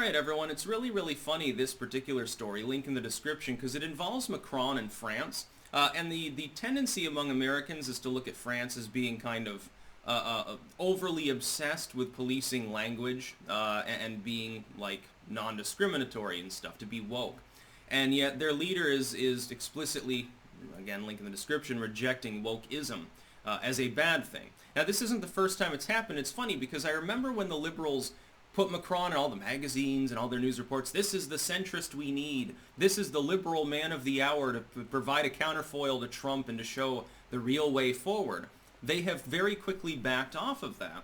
Alright everyone, it's really funny, this particular story, link in the description, because it involves Macron and France. And the tendency among Americans is to look at France as being kind of overly obsessed with policing language and being like non-discriminatory and stuff, to be woke. And yet their leader is explicitly, again link in the description, rejecting wokeism as a bad thing. Now this isn't the first time it's happened. It's funny because I remember when the liberals put Macron in all the magazines and all their news reports. This is the centrist we need. This is the liberal man of the hour to provide a counterfoil to Trump and to show the real way forward. They have very quickly backed off of that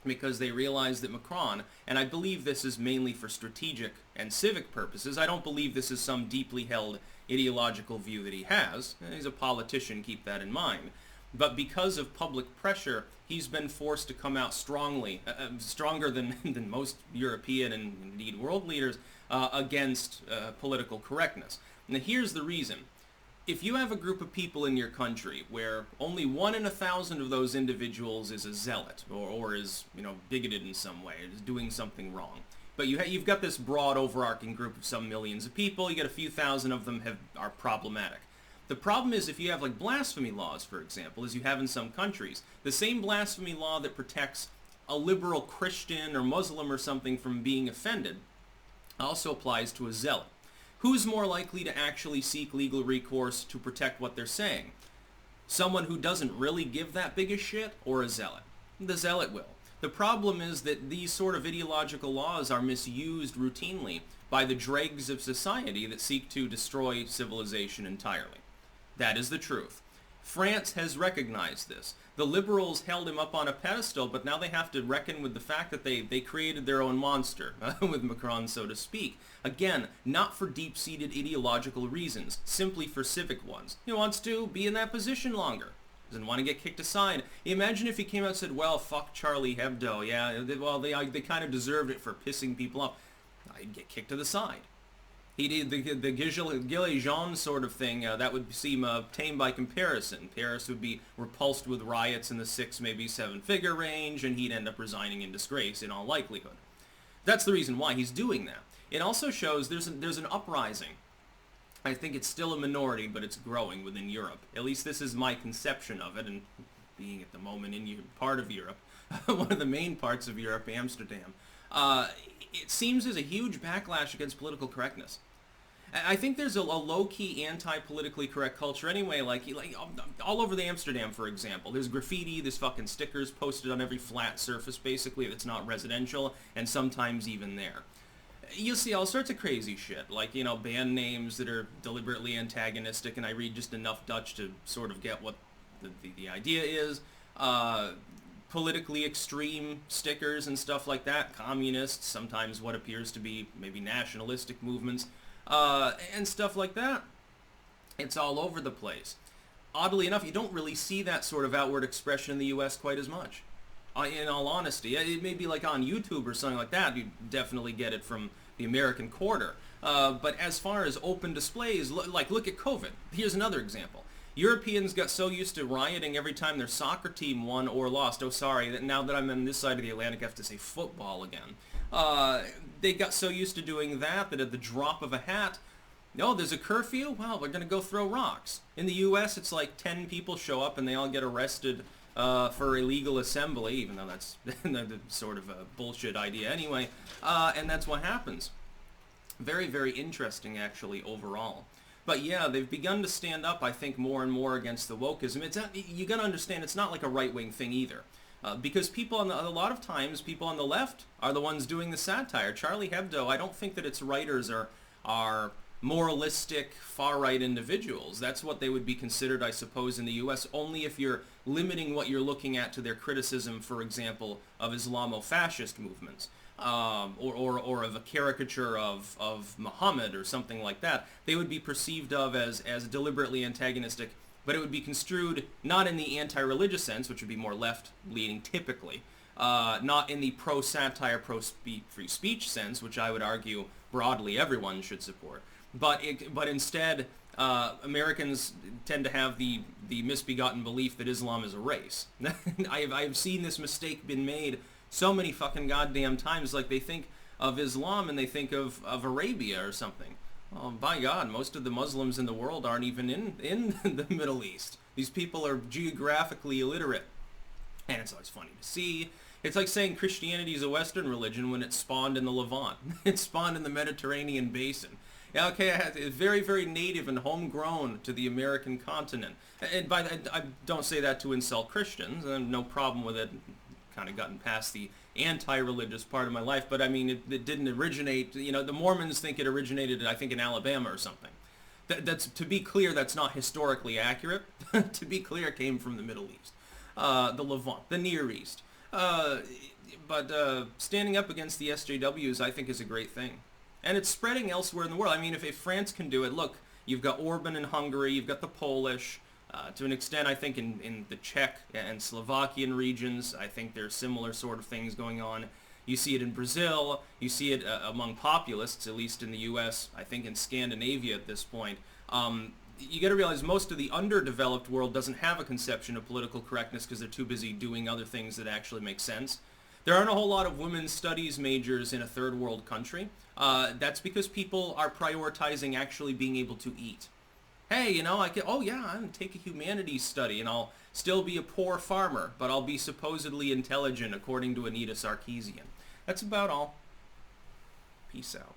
because they realize that Macron, and I believe this is mainly for strategic and civic purposes, I don't believe this is some deeply held ideological view that he has. He's a politician, keep that in mind. But because of public pressure, he's been forced to come out strongly, stronger than most European and indeed world leaders, against political correctness. Now here's the reason. If you have a group of people in your country where only 1 in 1,000 of those individuals is a zealot or is, bigoted in some way, is doing something wrong, but you've got this broad overarching group of some millions of people, you get a few thousand of them are problematic. The problem is if you have like blasphemy laws, for example, as you have in some countries, the same blasphemy law that protects a liberal Christian or Muslim or something from being offended also applies to a zealot. Who's more likely to actually seek legal recourse to protect what they're saying? Someone who doesn't really give that big a shit, or a zealot? The zealot will. The problem is that these sort of ideological laws are misused routinely by the dregs of society that seek to destroy civilization entirely. That is the truth. France has recognized this. The liberals held him up on a pedestal, but now they have to reckon with the fact that they created their own monster, with Macron, so to speak. Again, not for deep-seated ideological reasons, simply for civic ones. He wants to be in that position longer. Doesn't want to get kicked aside. Imagine if he came out and said, well, fuck Charlie Hebdo, yeah, they kind of deserved it for pissing people off. I'd get kicked to the side. He did the Gilets Jaunes sort of thing, that would seem tame by comparison. Paris would be repulsed with riots in the 6, maybe 7-figure range, and he'd end up resigning in disgrace in all likelihood. That's the reason why he's doing that. It also shows there's an uprising. I think it's still a minority, but it's growing within Europe. At least this is my conception of it, and being at the moment in part of Europe, one of the main parts of Europe, Amsterdam, it seems there's a huge backlash against political correctness. I think there's a low-key anti-politically correct culture anyway, like all over the Amsterdam, for example. There's graffiti, there's fucking stickers posted on every flat surface, basically, that's not residential, and sometimes even there. You'll see all sorts of crazy shit, like, band names that are deliberately antagonistic, and I read just enough Dutch to sort of get what the idea is. Politically extreme stickers and stuff like that, communists, sometimes what appears to be maybe nationalistic movements, and stuff like that. It's all over the place. Oddly enough, you don't really see that sort of outward expression in the U.S. quite as much. In all honesty, it may be like on YouTube or something like that. You definitely get it from the American quarter. But as far as open displays, look at COVID. Here's another example. Europeans got so used to rioting every time their soccer team won or lost. Oh, sorry, now that I'm on this side of the Atlantic, I have to say football again. They got so used to doing that at the drop of a hat, no, there's a curfew? Well, we're going to go throw rocks. In the U.S., it's like 10 people show up and they all get arrested for illegal assembly, even though that's sort of a bullshit idea anyway, and that's what happens. Very, very interesting, actually, overall. But yeah, they've begun to stand up, I think, more and more against the wokeism. You got to understand, it's not like a right-wing thing either. Because a lot of times, people on the left are the ones doing the satire. Charlie Hebdo, I don't think that its writers are moralistic, far-right individuals. That's what they would be considered, I suppose, in the U.S., only if you're limiting what you're looking at to their criticism, for example, of Islamo-fascist movements. Or of a caricature of Muhammad or something like that. They would be perceived of as deliberately antagonistic, but it would be construed not in the anti-religious sense, which would be more left-leaning typically, not in the pro-satire, pro-free speech sense, which I would argue broadly everyone should support, but instead Americans tend to have the misbegotten belief that Islam is a race. I've seen this mistake been made so many fucking goddamn times. Like, they think of Islam and they think of Arabia or something. Oh, by God, most of the Muslims in the world aren't even in the Middle East. These people are geographically illiterate. And it's always funny to see. It's like saying Christianity is a Western religion when it spawned in the Levant. It spawned in the Mediterranean basin. Yeah, okay, it's very, very native and homegrown to the American continent. And by that, I don't say that to insult Christians. I have no problem with it. Kind of gotten past the anti-religious part of my life, but I mean, it didn't originate, the Mormons think it originated, I think, in Alabama or something. That's, to be clear, that's not historically accurate. To be clear, it came from the Middle East, the Levant, the Near East. But standing up against the SJWs, I think, is a great thing. And it's spreading elsewhere in the world. I mean, if France can do it, look, you've got Orban in Hungary, you've got the Polish, to an extent, I think, in the Czech and Slovakian regions, I think there's similar sort of things going on. You see it in Brazil, you see it among populists, at least in the U.S., I think in Scandinavia at this point. You got to realize most of the underdeveloped world doesn't have a conception of political correctness because they're too busy doing other things that actually make sense. There aren't a whole lot of women's studies majors in a third world country. That's because people are prioritizing actually being able to eat. Hey, I can, oh yeah, I'm going to take a humanities study and I'll still be a poor farmer, but I'll be supposedly intelligent according to Anita Sarkeesian. That's about all. Peace out.